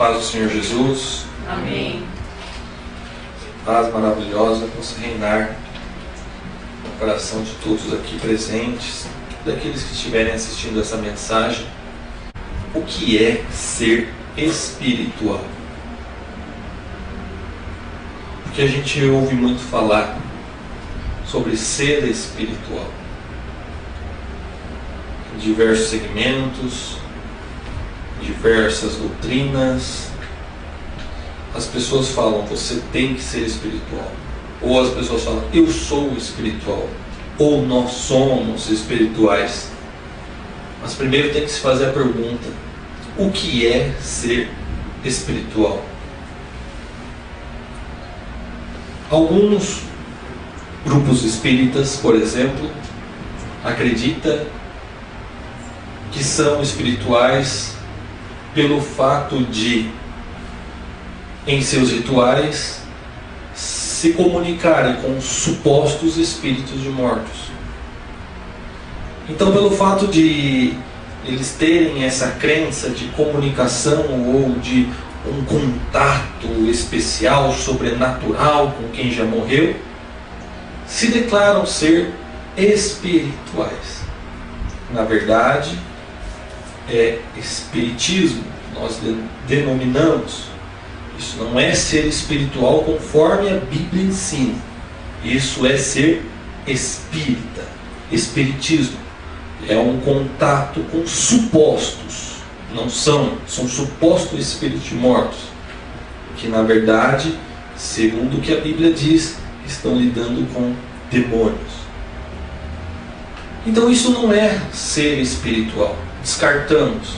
Paz do Senhor Jesus. Amém. Paz maravilhosa possa reinar no coração de todos aqui presentes, daqueles que estiverem assistindo essa mensagem. O que é ser espiritual? Porque a gente ouve muito falar sobre ser espiritual em diversos segmentos, diversas doutrinas. As pessoas falam, você tem que ser espiritual. Ou as pessoas falam, eu sou espiritual. Ou nós somos espirituais. Mas primeiro tem que se fazer a pergunta, o que é ser espiritual? Alguns grupos espíritas, por exemplo, acreditam que são espirituais pelo fato de, em seus rituais, se comunicarem com supostos espíritos de mortos. Então, pelo fato de eles terem essa crença de comunicação ou de um contato especial, sobrenatural com quem já morreu, se declaram ser espirituais. Na verdade, é espiritismo, nós denominamos. Isso não é ser espiritual conforme a Bíblia ensina. Isso é ser espírita. Espiritismo é um contato com supostos. Não são supostos espíritos mortos, que na verdade, segundo o que a Bíblia diz, estão lidando com demônios. Então isso não é ser espiritual. Descartamos.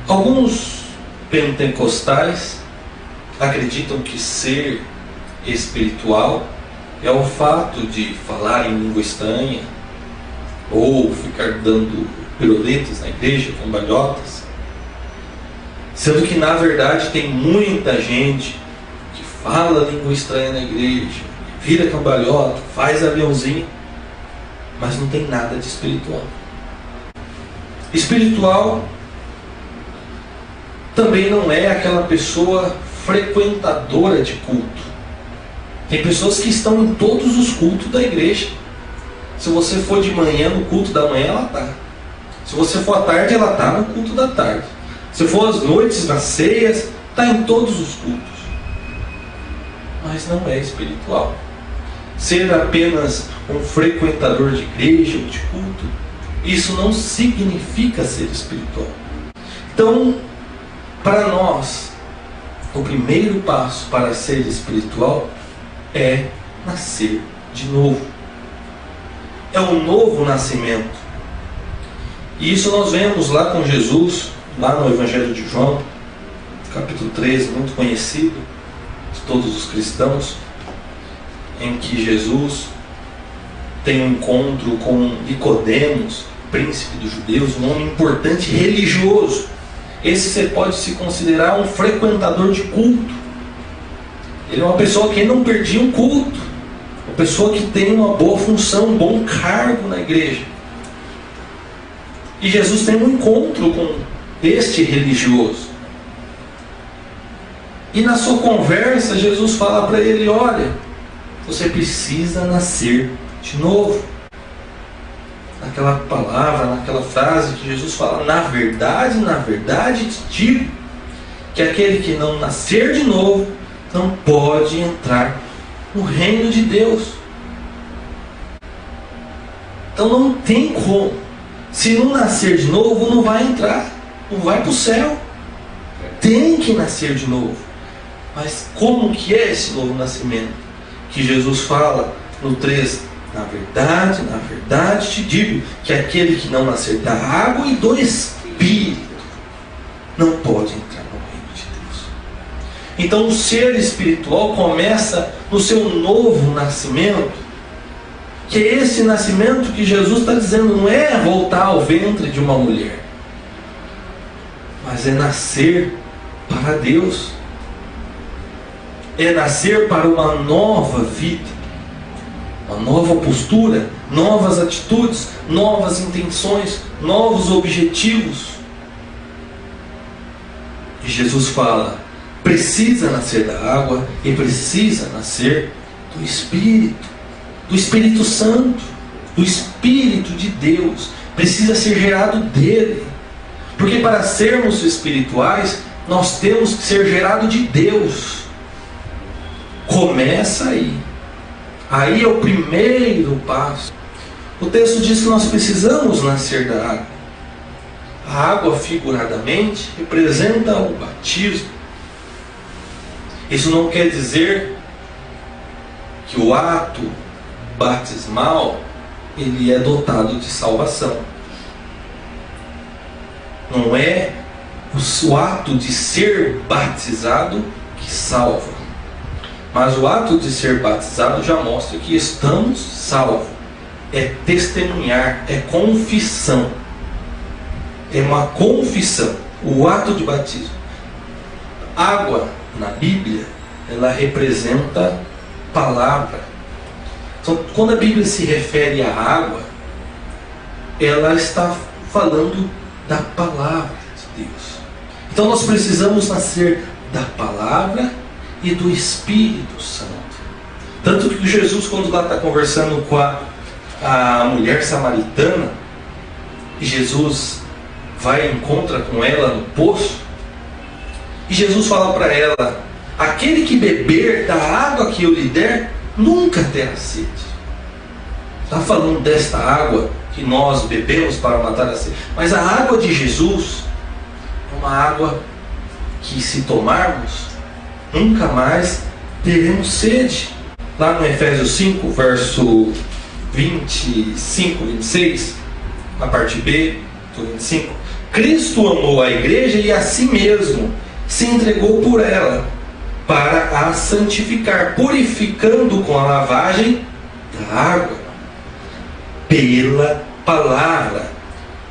Alguns pentecostais acreditam que ser espiritual é o fato de falar em língua estranha ou ficar dando piruletas na igreja, cambalhotas, sendo que na verdade tem muita gente que fala língua estranha na igreja, vira cambalhota, faz aviãozinho, mas não tem nada de espiritual. Espiritual também não é aquela pessoa frequentadora de culto. Tem pessoas que estão em todos os cultos da igreja. Se você for de manhã no culto da manhã, ela está. Se você for à tarde, ela está no culto da tarde. Se for às noites, nas ceias, está em todos os cultos. Mas não é espiritual. Ser apenas um frequentador de igreja ou de culto, isso não significa ser espiritual. Então, para nós, o primeiro passo para ser espiritual é nascer de novo. É um novo nascimento. E isso nós vemos lá com Jesus, lá no Evangelho de João, capítulo 13, muito conhecido de todos os cristãos, em que Jesus tem um encontro com Nicodemos, príncipe dos judeus, um homem importante religioso. Esse você pode se considerar um frequentador de culto. Ele é uma pessoa que não perdia um culto, uma pessoa que tem uma boa função, um bom cargo na igreja. E Jesus tem um encontro com este religioso. E na sua conversa, Jesus fala para ele, olha, você precisa nascer de novo. Naquela palavra, naquela frase que Jesus fala, na verdade te digo que aquele que não nascer de novo não pode entrar no reino de Deus. Então não tem como. Se não nascer de novo, não vai entrar, não vai para o céu. Tem que nascer de novo. Mas como que é esse novo nascimento? Que Jesus fala no 3, na verdade te digo que aquele que não nascer da água e do Espírito não pode entrar no reino de Deus. Então o ser espiritual começa no seu novo nascimento, que é esse nascimento que Jesus está dizendo, não é voltar ao ventre de uma mulher, mas é nascer para Deus, é nascer para uma nova vida, uma nova postura, novas atitudes, novas intenções, novos objetivos. E Jesus fala: precisa nascer da água e precisa nascer do Espírito Santo, do Espírito de Deus. Precisa ser gerado dele. Porque para sermos espirituais, nós temos que ser gerado de Deus. Começa aí. Aí é o primeiro passo. O texto diz que nós precisamos nascer da água. A água, figuradamente, representa o batismo. Isso não quer dizer que o ato batismal ele é dotado de salvação. Não é o ato de ser batizado que salva, mas o ato de ser batizado já mostra que estamos salvos. É testemunhar, é confissão. É uma confissão, o ato de batismo. Água, na Bíblia, ela representa palavra. Então, quando a Bíblia se refere à água, ela está falando da palavra de Deus. Então nós precisamos nascer da palavra e do Espírito Santo. Tanto que Jesus, quando lá está conversando com a mulher samaritana, e Jesus vai e encontra com ela no poço, e Jesus fala para ela: aquele que beber da água que eu lhe der, nunca terá sede. Está falando desta água que nós bebemos para matar a sede. Mas a água de Jesus é uma água que, se tomarmos, nunca mais teremos sede. Lá no Efésios 5, verso 25, 26, na parte B do 25, Cristo amou a igreja e a si mesmo se entregou por ela, para a santificar, purificando com a lavagem da água pela palavra,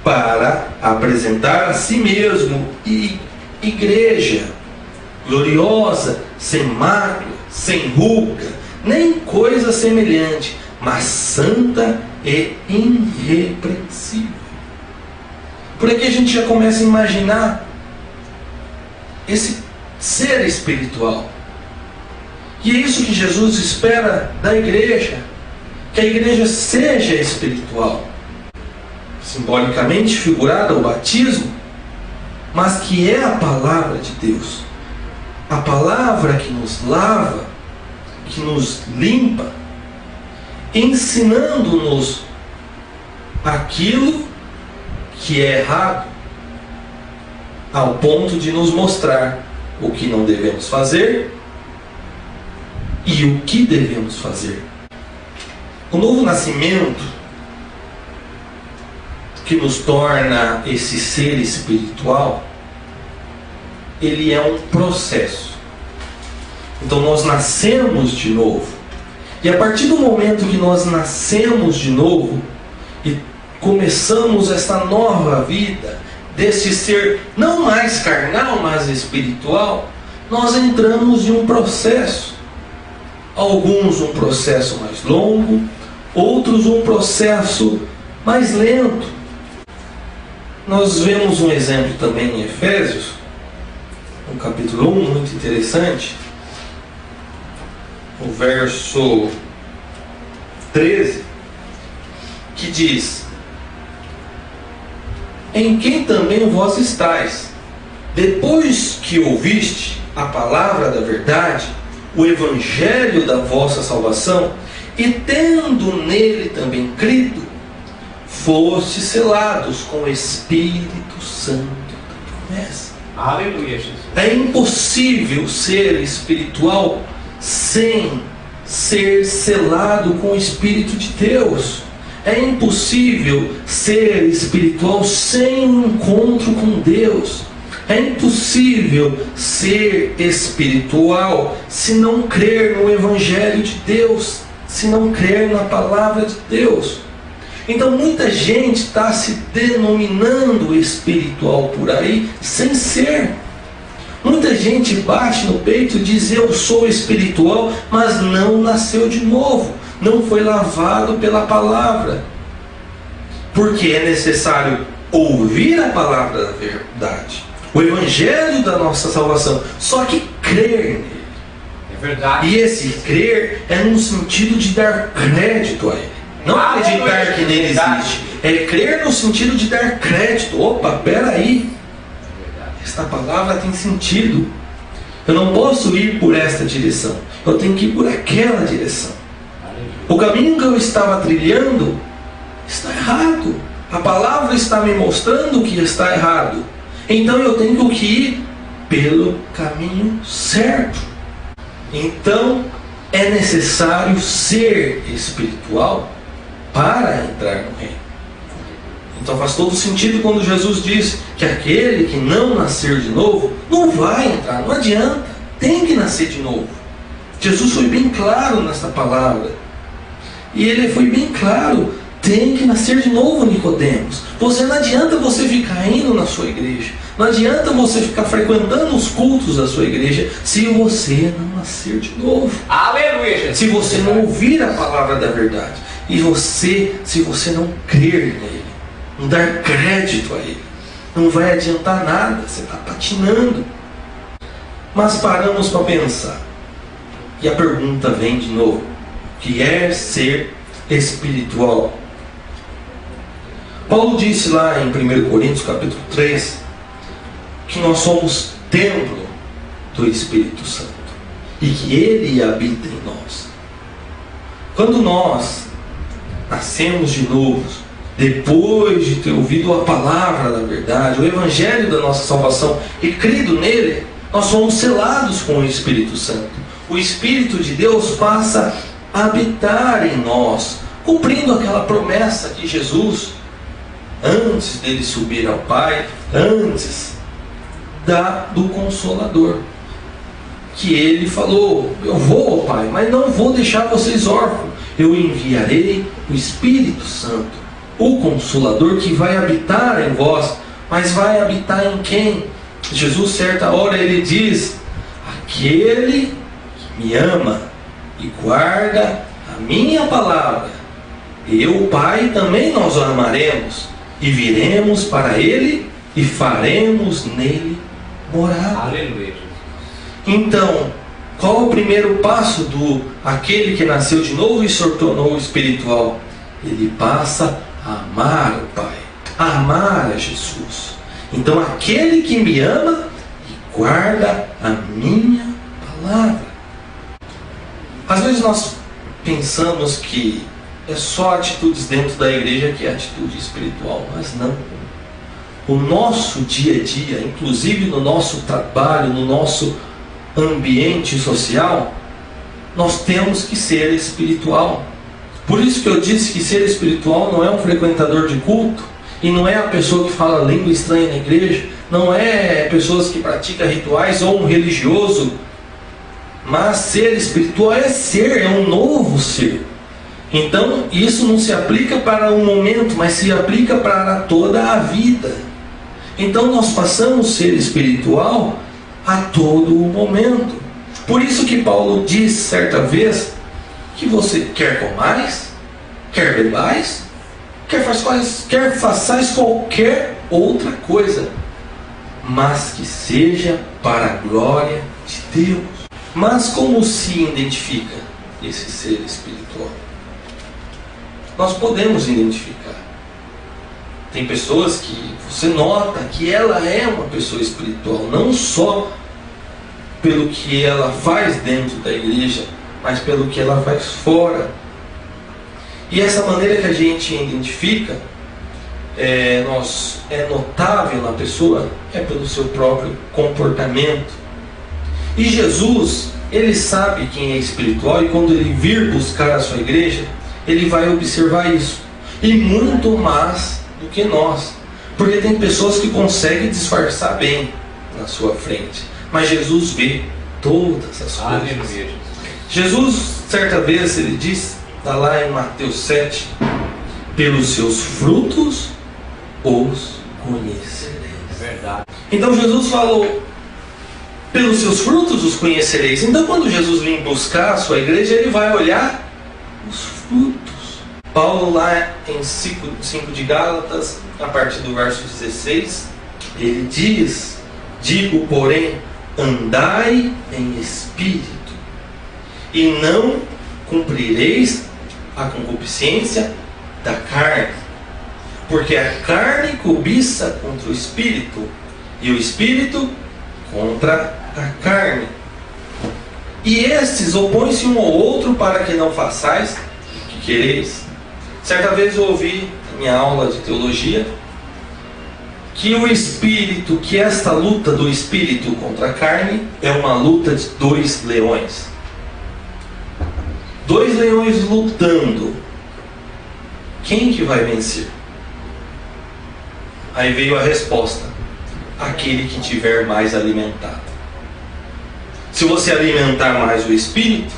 para apresentar a si mesmo e igreja gloriosa, sem mácula, sem ruga, nem coisa semelhante, mas santa e irrepreensível. Por aqui a gente já começa a imaginar esse ser espiritual. E é isso que Jesus espera da igreja, que a igreja seja espiritual, simbolicamente figurada o batismo, mas que é a palavra de Deus, a palavra que nos lava, que nos limpa, ensinando-nos aquilo que é errado, ao ponto de nos mostrar o que não devemos fazer e o que devemos fazer. O novo nascimento, que nos torna esse ser espiritual, ele é um processo. Então nós nascemos de novo. E a partir do momento que nós nascemos de novo e começamos esta nova vida, desse ser não mais carnal, mas espiritual, nós entramos em um processo. Alguns um processo mais longo, outros um processo mais lento. Nós vemos um exemplo também em Efésios, no capítulo 1, muito interessante, o verso 13, que diz: em quem também vós estáis, depois que ouviste a palavra da verdade, o evangelho da vossa salvação, e tendo nele também crido, fostes selados com o Espírito Santo da promessa. Aleluia, Jesus. É impossível ser espiritual sem ser selado com o Espírito de Deus. É impossível ser espiritual sem um encontro com Deus. É impossível ser espiritual se não crer no Evangelho de Deus, se não crer na palavra de Deus. Então muita gente está se denominando espiritual por aí sem ser. Muita gente bate no peito e diz: eu sou espiritual, mas não nasceu de novo, não foi lavado pela palavra. Porque é necessário ouvir a palavra da verdade, o evangelho da nossa salvação, só que crer nele. É verdade. E esse crer é no sentido de dar crédito a ele. Não acreditar que nele existe. É crer no sentido de dar crédito. Opa, peraí. Esta palavra tem sentido. Eu não posso ir por esta direção. Eu tenho que ir por aquela direção. O caminho que eu estava trilhando está errado. A palavra está me mostrando que está errado. Então eu tenho que ir pelo caminho certo. Então é necessário ser espiritual para entrar no reino. Então faz todo sentido quando Jesus diz que aquele que não nascer de novo não vai entrar, não adianta, tem que nascer de novo. Jesus foi bem claro nessa palavra. E ele foi bem claro, tem que nascer de novo, Nicodemos. Não adianta você ficar indo na sua igreja, não adianta você ficar frequentando os cultos da sua igreja se você não nascer de novo. Aleluia! Se você não ouvir a palavra da verdade. E se você não crer nele, não dar crédito a ele, não vai adiantar nada, você está patinando. Mas paramos para pensar. E a pergunta vem de novo: o que é ser espiritual? Paulo disse lá em 1 Coríntios capítulo 3 que nós somos templo do Espírito Santo e que ele habita em nós. Quando nós nascemos de novo, depois de ter ouvido a palavra da verdade, o evangelho da nossa salvação e crido nele, nós somos selados com o Espírito Santo. O Espírito de Deus passa a habitar em nós, cumprindo aquela promessa que Jesus, antes dele subir ao Pai, antes do Consolador, que ele falou: eu vou ao Pai, mas não vou deixar vocês órfãos. Eu enviarei o Espírito Santo, o Consolador, que vai habitar em vós. Mas vai habitar em quem? Jesus, certa hora, ele diz: aquele que me ama e guarda a minha palavra, eu, Pai, também nós o amaremos, e viremos para ele e faremos nele morada. Aleluia. Então, qual o primeiro passo do aquele que nasceu de novo e se tornou espiritual? Ele passa a amar o Pai, a amar a Jesus. Então, aquele que me ama e guarda a minha palavra. Às vezes nós pensamos que é só atitudes dentro da igreja que é atitude espiritual, mas não. O nosso dia a dia, inclusive no nosso trabalho, no nosso ambiente social, nós temos que ser espiritual. Por isso que eu disse que ser espiritual não é um frequentador de culto, e não é a pessoa que fala língua estranha na igreja, não é pessoas que praticam rituais ou um religioso, mas ser espiritual é ser, é um novo ser. Então isso não se aplica para um momento, mas se aplica para toda a vida. Então nós passamos a ser espiritual a todo o momento. Por isso que Paulo diz certa vez que você quer comais, quer bebais, quer façais qualquer outra coisa, mas que seja para a glória de Deus. Mas como se identifica esse ser espiritual? Nós podemos identificar. Tem pessoas que você nota que ela é uma pessoa espiritual, não só pelo que ela faz dentro da igreja, mas pelo que ela faz fora. E essa maneira que a gente identifica é notável na pessoa, é pelo seu próprio comportamento. E Jesus, ele sabe quem é espiritual, e quando ele vir buscar a sua igreja, ele vai observar isso, e muito mais do que nós, porque tem pessoas que conseguem disfarçar bem na sua frente, mas Jesus vê todas as coisas. Jesus, certa vez, ele diz, está lá em Mateus 7, pelos seus frutos os conhecereis. Verdade. Então Jesus falou, pelos seus frutos os conhecereis. Então quando Jesus vem buscar a sua igreja, ele vai olhar os frutos. Paulo lá em 5 de Gálatas, a partir do verso 16, ele diz Digo, porém, andai em espírito, e não cumprireis a concupiscência da carne. Porque a carne cobiça contra o espírito, e o espírito contra a carne. E estes opõem-se um ao outro para que não façais o que quereis. Certa vez eu ouvi na minha aula de teologia que o espírito, que esta luta do espírito contra a carne é uma luta de 2 leões. 2 leões lutando. Quem que vai vencer? Aí veio a resposta: aquele que tiver mais alimentado. Se você alimentar mais o espírito,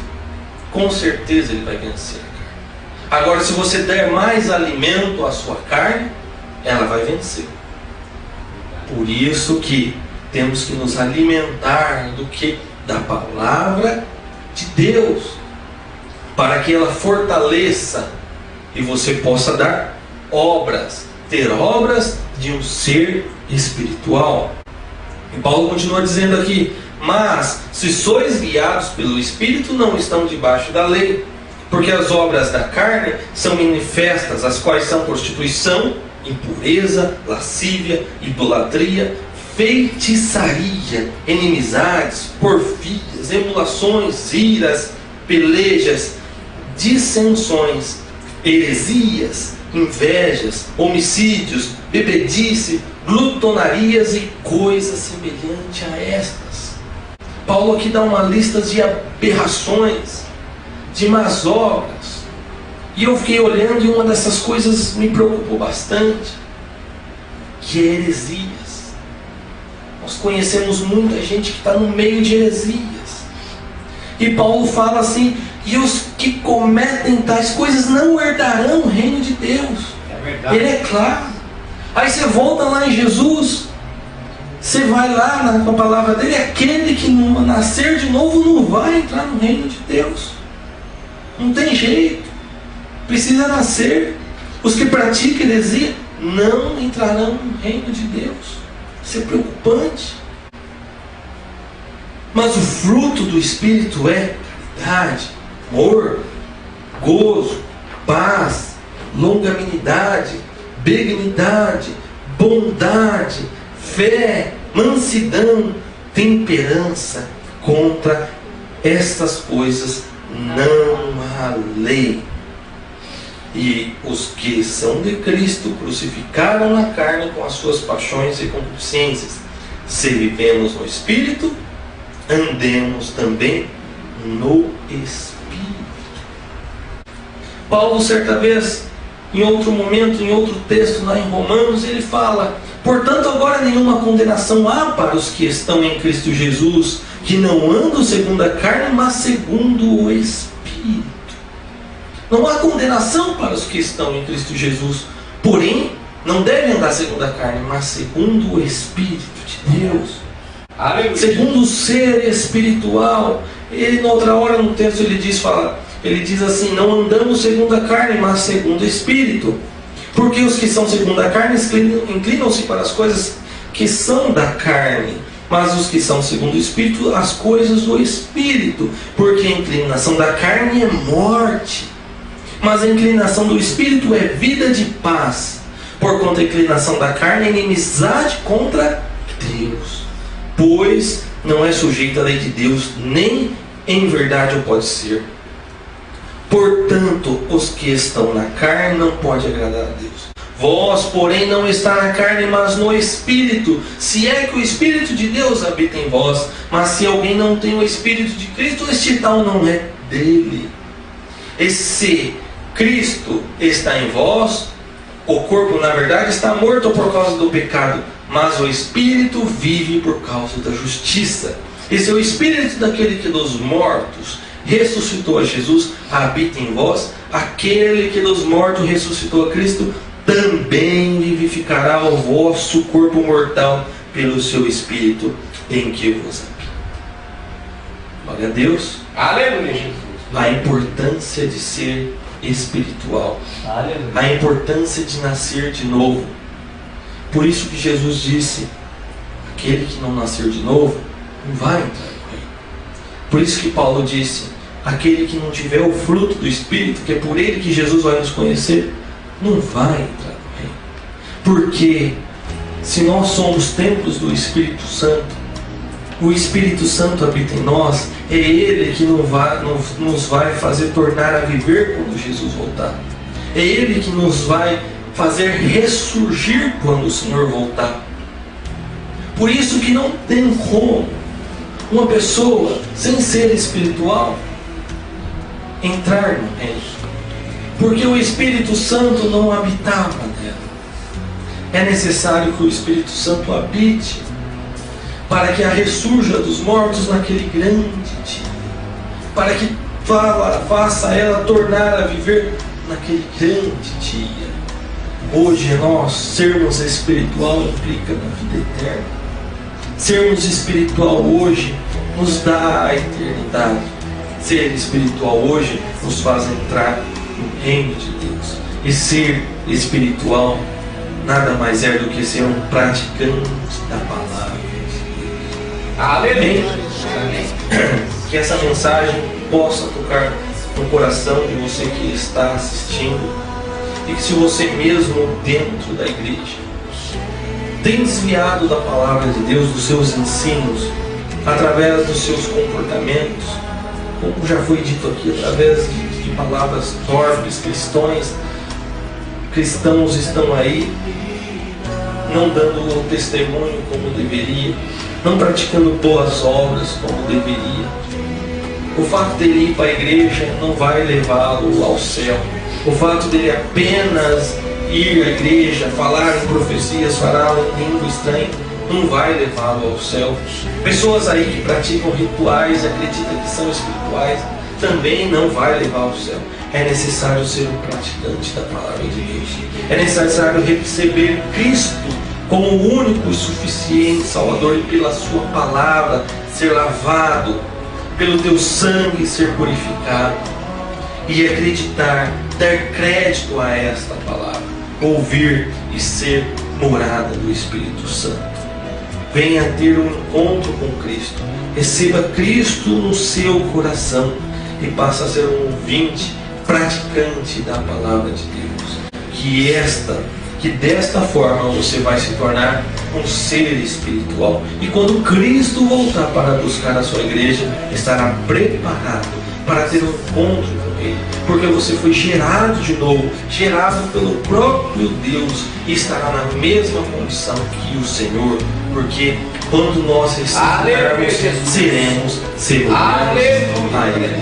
com certeza ele vai vencer a carne. Agora, se você der mais alimento à sua carne, ela vai vencer. Por isso que temos que nos alimentar do que? Da palavra de Deus, para que ela fortaleça e você possa dar obras, ter obras de um ser espiritual. E Paulo continua dizendo aqui: mas se sois guiados pelo Espírito, não estão debaixo da lei, porque as obras da carne são manifestas, as quais são prostituição, impureza, lascívia, idolatria, feitiçaria, inimizades, porfias, emulações, iras, pelejas, dissensões, heresias, invejas, homicídios, bebedice, glutonarias e coisas semelhantes a estas. Paulo aqui dá uma lista de aberrações, de más obras. E eu fiquei olhando e uma dessas coisas me preocupou bastante, que é heresias. Nós conhecemos muita gente que está no meio de heresias. E Paulo fala assim: e os que cometem tais coisas não herdarão o reino de Deus. É verdade. Ele é claro. Aí você volta lá em Jesus, você vai lá na palavra dele: aquele que não nascer de novo não vai entrar no reino de Deus. Não tem jeito, precisa nascer. Os que praticam heresia não entrarão no reino de Deus. Isso é preocupante. Mas o fruto do Espírito é caridade, amor, gozo, paz, longanimidade, benignidade, bondade, fé, mansidão, temperança. Contra estas coisas não há lei. E os que são de Cristo crucificaram na carne com as suas paixões e concupiscências. Se vivemos no Espírito, andemos também no Espírito. Paulo, certa vez, em outro momento, em outro texto lá em Romanos, ele fala: portanto, agora nenhuma condenação há para os que estão em Cristo Jesus, que não andam segundo a carne, mas segundo o Espírito. Não há condenação para os que estão em Cristo Jesus, porém, não devem andar segundo a carne, mas segundo o Espírito de Deus. Aleluia. Segundo o ser espiritual. Ele, noutra hora, no texto, ele diz assim: não andamos segundo a carne, mas segundo o Espírito. Porque os que são segundo a carne inclinam-se para as coisas que são da carne, mas os que são segundo o Espírito, as coisas do Espírito. Porque a inclinação da carne é morte, mas a inclinação do Espírito é vida de paz. Porquanto a inclinação da carne é inimizade contra Deus, pois não é sujeita à lei de Deus, nem em verdade o pode ser. Portanto, os que estão na carne não podem agradar a Deus. Vós, porém, não está na carne, mas no Espírito, se é que o Espírito de Deus habita em vós. Mas se alguém não tem o Espírito de Cristo, este tal não é dele. E se Cristo está em vós, o corpo, na verdade, está morto por causa do pecado, mas o Espírito vive por causa da justiça. E se o Espírito daquele que dos mortos ressuscitou a Jesus habita em vós, aquele que dos mortos ressuscitou a Cristo também vivificará o vosso corpo mortal pelo seu Espírito em que vos habita. Glória a Deus. Aleluia, Jesus. A importância de ser espiritual. Aleluia. A importância de nascer de novo. Por isso que Jesus disse: aquele que não nasceu de novo não vai entrar no reino. Por isso que Paulo disse, aquele que não tiver o fruto do Espírito, que é por ele que Jesus vai nos conhecer, não vai entrar no reino. Porque se nós somos templos do Espírito Santo, o Espírito Santo habita em nós, é Ele que nos vai fazer tornar a viver quando Jesus voltar. É Ele que nos vai fazer ressurgir quando o Senhor voltar. Por isso que não tem como uma pessoa sem ser espiritual entrar no reino. Porque o Espírito Santo não habitava nela. É necessário que o Espírito Santo habite para que a ressurja dos mortos naquele grande dia, para que faça ela tornar a viver naquele grande dia. Hoje nós sermos espiritual implica na vida eterna. Sermos espiritual hoje nos dá a eternidade. Ser espiritual hoje nos faz entrar no reino de Deus. E ser espiritual nada mais é do que ser um praticante da palavra. Aleluia. Que essa mensagem possa tocar no coração de você que está assistindo, e que se você mesmo dentro da igreja tem desviado da palavra de Deus, dos seus ensinos, através dos seus comportamentos, como já foi dito aqui, através de palavras torpes, cristãos estão aí não dando o testemunho como deveria, não praticando boas obras como deveria. O fato dele ir para a igreja não vai levá-lo ao céu. O fato dele apenas ir à igreja, falar em profecias, falar em língua estranha, não vai levá-lo ao céu. Pessoas aí que praticam rituais, acreditam que são espirituais, também não vai levar ao céu. É necessário ser um praticante da palavra de Deus. É necessário receber Cristo como o único e suficiente Salvador, e pela sua palavra ser lavado, pelo teu sangue ser purificado, e acreditar, dar crédito a esta palavra, ouvir e ser morada do Espírito Santo. Venha ter um encontro com Cristo, receba Cristo no seu coração e passe a ser um ouvinte, praticante da palavra de Deus. Que desta forma você vai se tornar um ser espiritual. E quando Cristo voltar para buscar a sua igreja, estará preparado para ter um encontro com Ele. Porque você foi gerado de novo, gerado pelo próprio Deus, e estará na mesma condição que o Senhor. Porque quando nós ressuscitarmos, seremos semelhantes a Ele.